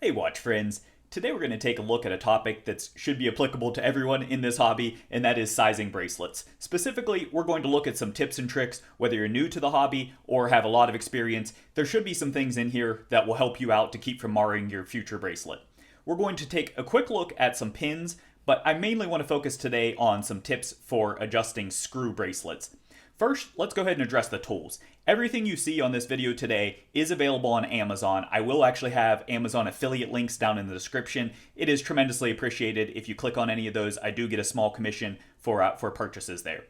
Hey watch friends, today we're going to take a look at a topic that should be applicable to everyone in this hobby, and that is sizing bracelets. Specifically, we're going to look at some tips and tricks, whether you're new to the hobby or have a lot of experience. There should be some things in here that will help you out to keep from marring your future bracelet. We're going to take a quick look at some pins, but I mainly want to focus today on some tips for adjusting screw bracelets. First, let's go ahead and address the tools. Everything you see on this video today is available on Amazon. I will actually have Amazon affiliate links down in the description. It is tremendously appreciated. If you click on any of those, I do get a small commission for purchases there.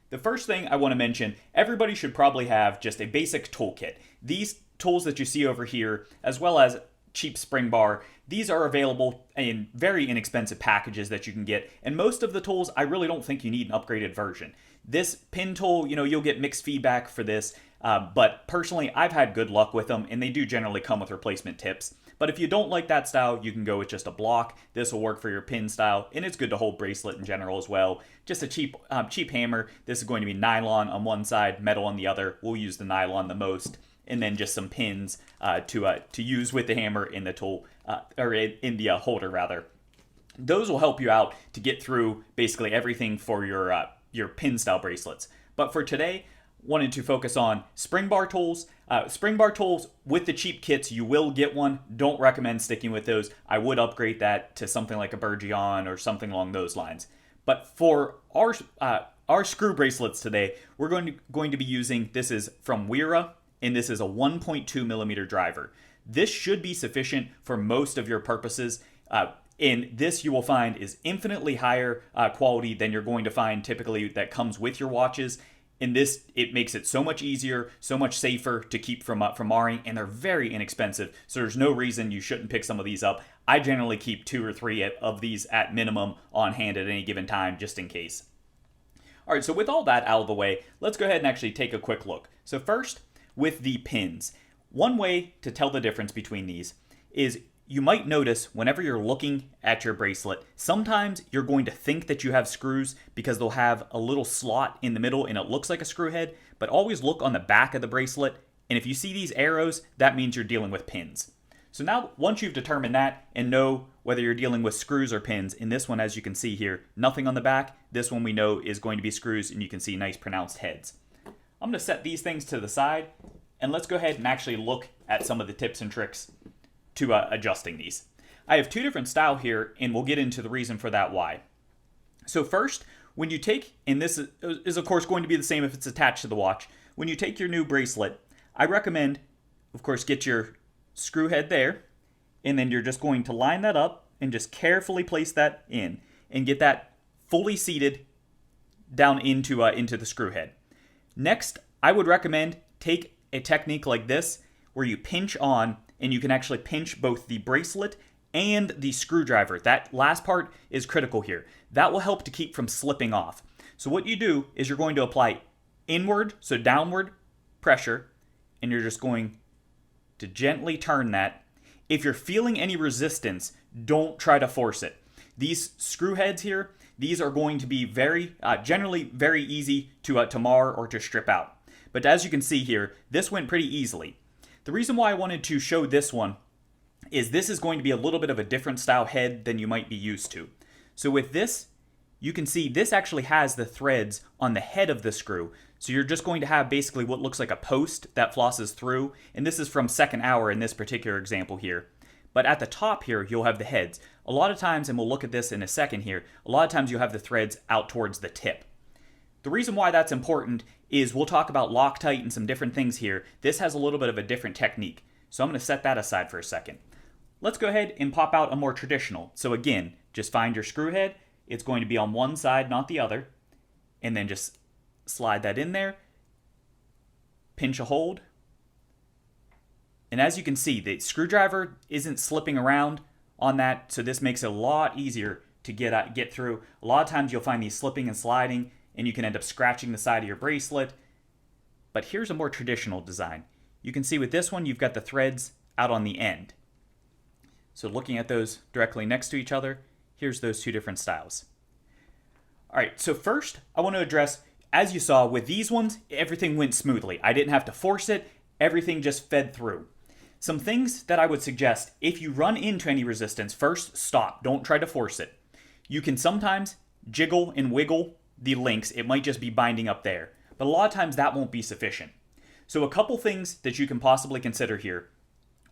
The first thing I want to mention, everybody should probably have just a basic toolkit. These tools that you see over here, as well as cheap spring bar, these are available in very inexpensive packages that you can get, and most of the tools I really don't think you need an upgraded version. This pin tool, you'll get mixed feedback for this, but personally I've had good luck with them, and they do generally come with replacement tips. But if you don't like that style, you can go with just a block. This will work for your pin style, and it's good to hold bracelet in general as well. Just a cheap hammer. This is going to be nylon on one side, metal on the other. We'll use the nylon the most, and then just some pins to use with the hammer in the tool, or in the holder rather. Those will help you out to get through basically everything for your pin style bracelets. But for today, wanted to focus on spring bar tools. Spring bar tools with the cheap kits, you will get one. Don't recommend sticking with those. I would upgrade that to something like a Burgeon or something along those lines. But for our screw bracelets today, we're going to be using, this is from Wera, and this is a 1.2 millimeter driver. This should be sufficient for most of your purposes. And this you will find is infinitely higher quality than you're going to find typically that comes with your watches. In this, it makes it so much easier, so much safer to keep from marring, and they're very inexpensive, so there's no reason you shouldn't pick some of these up. I generally keep 2 or 3 of these at minimum on hand at any given time, just in case. All right, so with all that out of the way, let's go ahead and actually take a quick look. So first, with the pins. One way to tell the difference between these is you might notice whenever you're looking at your bracelet, sometimes you're going to think that you have screws because they'll have a little slot in the middle and it looks like a screw head, but always look on the back of the bracelet, and if you see these arrows, that means you're dealing with pins. So now, once you've determined that and know whether you're dealing with screws or pins, in this one, as you can see here, nothing on the back, this one we know is going to be screws, and you can see nice pronounced heads. I'm going to set these things to the side, and let's go ahead and actually look at some of the tips and tricks to adjusting these. I have 2 different styles here, and we'll get into the reason for that why. So first, when you take, and this is of course going to be the same if it's attached to the watch, when you take your new bracelet, I recommend, of course, get your screw head there, and then you're just going to line that up and just carefully place that in and get that fully seated down into the screw head. Next, I would recommend take a technique like this where you pinch on, and you can actually pinch both the bracelet and the screwdriver. That last part is critical here. That will help to keep from slipping off. So what you do is you're going to apply inward, so downward pressure, and you're just going to gently turn that. If you're feeling any resistance, don't try to force it. These screw heads here, these are going to be generally very easy to mar or to strip out. But as you can see here, this went pretty easily. The reason why I wanted to show this one is this is going to be a little bit of a different style head than you might be used to. So with this, you can see this actually has the threads on the head of the screw. So you're just going to have basically what looks like a post that flosses through, and this is from second hour in this particular example here. But at the top here, you'll have the heads. A lot of times, and we'll look at this in a second here, a lot of times you'll have the threads out towards the tip. The reason why that's important is we'll talk about Loctite and some different things here. This has a little bit of a different technique, so I'm going to set that aside for a second. Let's go ahead and pop out a more traditional. So again, just find your screw head. It's going to be on one side, not the other, and then just slide that in there, pinch a hold, and as you can see, the screwdriver isn't slipping around on that, so this makes it a lot easier to get through. A lot of times you'll find these slipping and sliding, and you can end up scratching the side of your bracelet. But here's a more traditional design. You can see with this one, you've got the threads out on the end. So looking at those directly next to each other, here's those 2 different styles. All right, so first, I want to address, as you saw with these ones, everything went smoothly. I didn't have to force it, everything just fed through. Some things that I would suggest, if you run into any resistance, first stop. Don't try to force it. You can sometimes jiggle and wiggle the links. It might just be binding up there. But a lot of times that won't be sufficient. So a couple things that you can possibly consider here.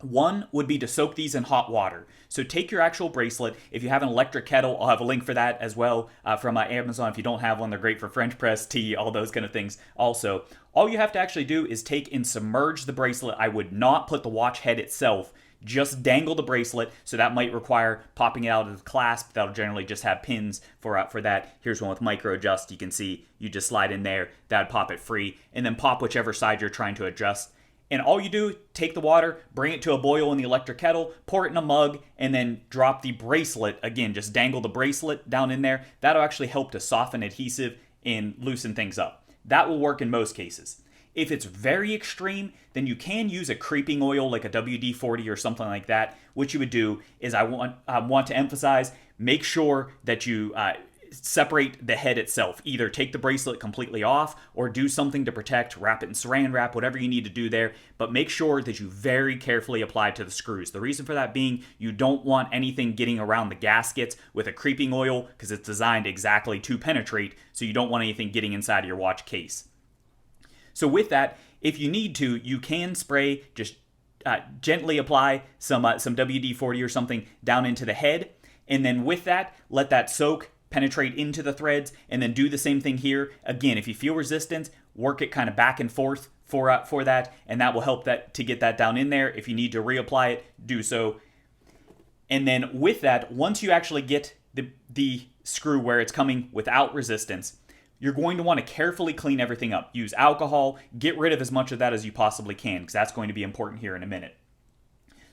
One would be to soak these in hot water. So take your actual bracelet. If you have an electric kettle, I'll have a link for that as well from Amazon. If you don't have one, they're great for French press, tea, all those kind of things. Also, all you have to actually do is take and submerge the bracelet. I would not put the watch head itself. Just dangle the bracelet, so that might require popping it out of the clasp. That'll generally just have pins for that. Here's one with micro adjust. You can see you just slide in there. That'd pop it free, and then pop whichever side you're trying to adjust. And all you do, take the water, bring it to a boil in the electric kettle, pour it in a mug, and then drop the bracelet. Again, just dangle the bracelet down in there. That'll actually help to soften adhesive and loosen things up. That will work in most cases. If it's very extreme, then you can use a creeping oil like a WD-40 or something like that. What you would do is I want to emphasize, make sure that you separate the head itself. Either take the bracelet completely off or do something to protect, wrap it in saran wrap, whatever you need to do there. But make sure that you very carefully apply to the screws. The reason for that being you don't want anything getting around the gaskets with a creeping oil because it's designed exactly to penetrate, so you don't want anything getting inside of your watch case. So with that, if you need to, you can spray, just gently apply some WD-40 or something down into the head. And then with that, let that soak, penetrate into the threads, and then do the same thing here. Again, if you feel resistance, work it kind of back and forth for that, and that will help that to get that down in there. If you need to reapply it, do so. And then with that, once you actually get the screw where it's coming without resistance, you're going to want to carefully clean everything up. Use alcohol, get rid of as much of that as you possibly can, because that's going to be important here in a minute.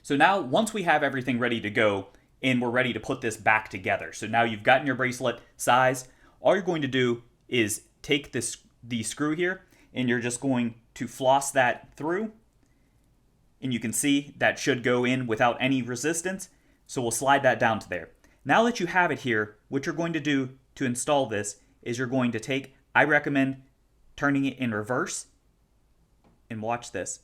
So now, once we have everything ready to go, and we're ready to put this back together. So now you've gotten your bracelet size. All you're going to do is take the screw here, and you're just going to floss that through. And you can see that should go in without any resistance. So we'll slide that down to there. Now that you have it here, what you're going to do to install this is you're going to take, I recommend turning it in reverse, and watch this.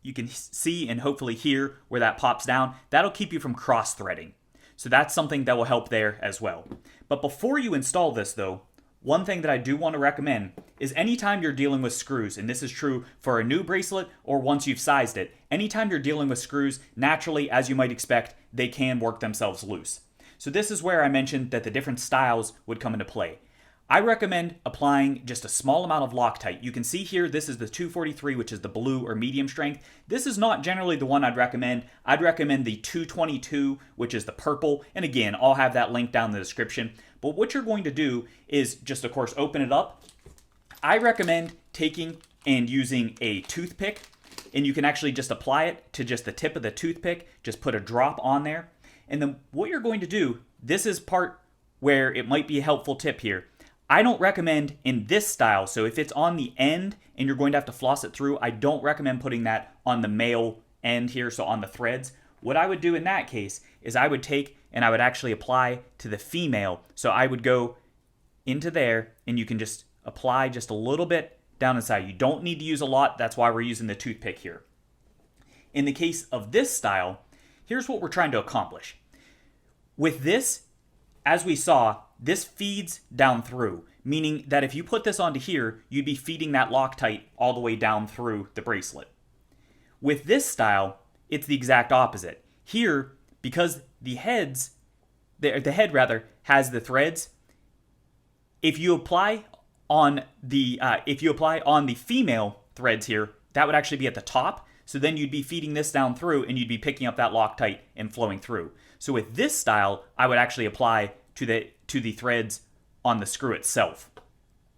You can see and hopefully hear where that pops down. That'll keep you from cross-threading. So that's something that will help there as well. But before you install this though, one thing that I do want to recommend is anytime you're dealing with screws, and this is true for a new bracelet or once you've sized it, anytime you're dealing with screws, naturally, as you might expect, they can work themselves loose. So this is where I mentioned that the different styles would come into play. I recommend applying just a small amount of Loctite. You can see here, this is the 243, which is the blue or medium strength. This is not generally the one I'd recommend. I'd recommend the 222, which is the purple. And again, I'll have that link down in the description. But what you're going to do is just, of course, open it up. I recommend taking and using a toothpick, and you can actually just apply it to just the tip of the toothpick. Just put a drop on there. And then what you're going to do, this is part where it might be a helpful tip here. I don't recommend in this style, so if it's on the end and you're going to have to floss it through, I don't recommend putting that on the male end here, so on the threads. What I would do in that case is I would take and I would actually apply to the female. So I would go into there, and you can just apply just a little bit down inside. You don't need to use a lot. That's why we're using the toothpick here. In the case of this style, here's what we're trying to accomplish. With this, as we saw, this feeds down through, meaning that if you put this onto here, you'd be feeding that Loctite all the way down through the bracelet. With this style, it's the exact opposite. Here, because the head has the threads, if you apply on the female threads here, that would actually be at the top. So then you'd be feeding this down through, and you'd be picking up that Loctite and flowing through. So with this style, I would actually apply to the threads on the screw itself.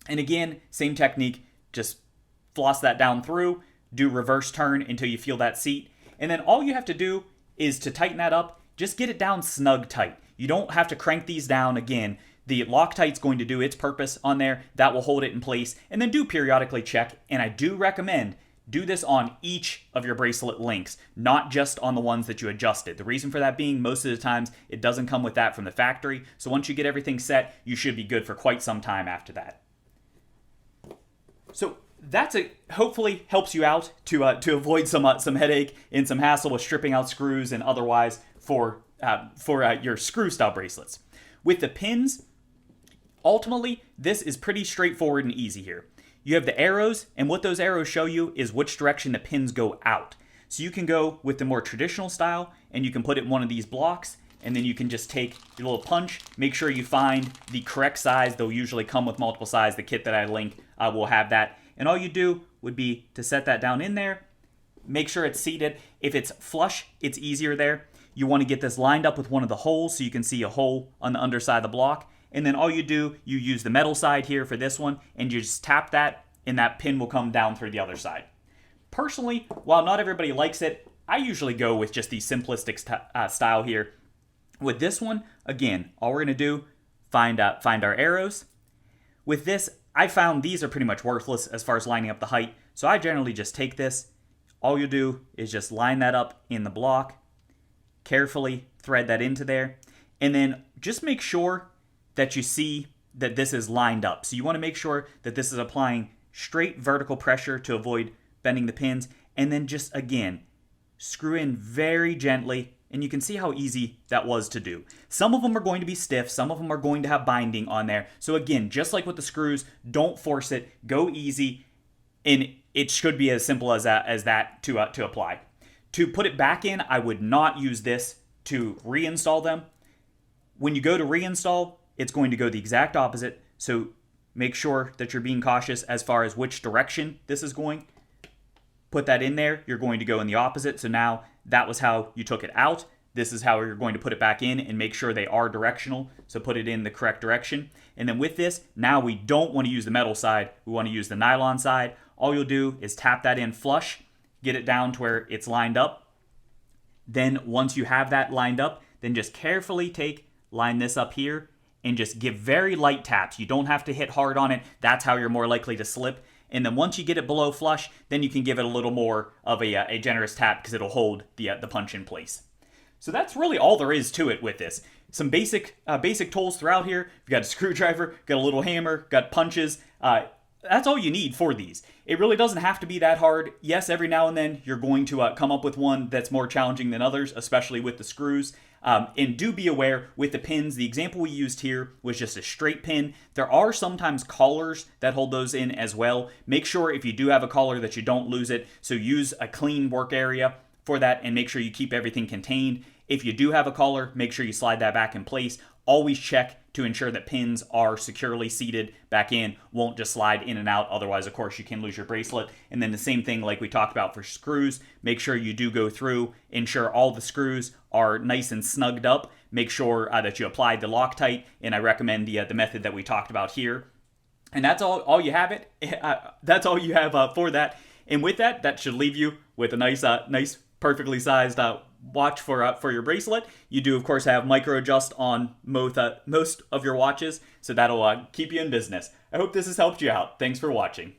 And again, same technique, just floss that down through, do reverse turn until you feel that seat. And then all you have to do is to tighten that up, just get it down snug tight. You don't have to crank these down again. The Loctite's going to do its purpose on there. That will hold it in place. And then do periodically check. And I do recommend do this on each of your bracelet links, not just on the ones that you adjusted. The reason for that being, most of the times, it doesn't come with that from the factory. So once you get everything set, you should be good for quite some time after that. So hopefully helps you out to avoid some headache and some hassle with stripping out screws and otherwise for your screw style bracelets. With the pins, ultimately this is pretty straightforward and easy here. You have the arrows, and what those arrows show you is which direction the pins go out. So you can go with the more traditional style, and you can put it in one of these blocks, and then you can just take your little punch. Make sure you find the correct size. They'll usually come with multiple size. The kit that I link will have that. And all you do would be to set that down in there. Make sure it's seated. If it's flush, it's easier there. You want to get this lined up with one of the holes so you can see a hole on the underside of the block. And then all you do, you use the metal side here for this one, and you just tap that, and that pin will come down through the other side. Personally, while not everybody likes it, I usually go with just the simplistic style here. With this one, again, all we're going to do, find our arrows. With this, I found these are pretty much worthless as far as lining up the height, so I generally just take this. All you do is just line that up in the block, carefully thread that into there, and then just make sure that you see that this is lined up. So you want to make sure that this is applying straight vertical pressure to avoid bending the pins, and then just again screw in very gently, and you can see how easy that was to do. Some of them are going to be stiff, some of them are going to have binding on there. So again, just like with the screws, don't force it, go easy, and it should be as simple as that to apply. To put it back in, I would not use this to reinstall them. When you go to reinstall, it's going to go the exact opposite. So make sure that you're being cautious as far as which direction this is going. Put that in there, you're going to go in the opposite. So now that was how you took it out. This is how you're going to put it back in, and make sure they are directional. So put it in the correct direction. And then with this, now we don't want to use the metal side. We want to use the nylon side. All you'll do is tap that in flush, get it down to where it's lined up. Then once you have that lined up, then just carefully line this up here and just give very light taps. You don't have to hit hard on it. That's how you're more likely to slip. And then once you get it below flush, then you can give it a little more of a generous tap because it'll hold the punch in place. So that's really all there is to it with this. Some basic tools throughout here. You've got a screwdriver, got a little hammer, got punches. That's all you need for these. It really doesn't have to be that hard. Yes, every now and then you're going to come up with one that's more challenging than others, especially with the screws. And do be aware with the pins, the example we used here was just a straight pin. There are sometimes collars that hold those in as well. Make sure if you do have a collar that you don't lose it. So use a clean work area for that and make sure you keep everything contained. If you do have a collar, make sure you slide that back in place. Always check to ensure that pins are securely seated back in, won't just slide in and out. Otherwise, of course, you can lose your bracelet. And then the same thing like we talked about for screws, make sure you do go through, ensure all the screws are nice and snugged up. Make sure that you apply the Loctite, and I recommend the method that we talked about here. And that's all you have that's all you have for that. And with that, that should leave you with a nice perfectly sized watch for your bracelet. You do, of course, have micro adjust on most of your watches, so that'll keep you in business. I hope this has helped you out. Thanks for watching.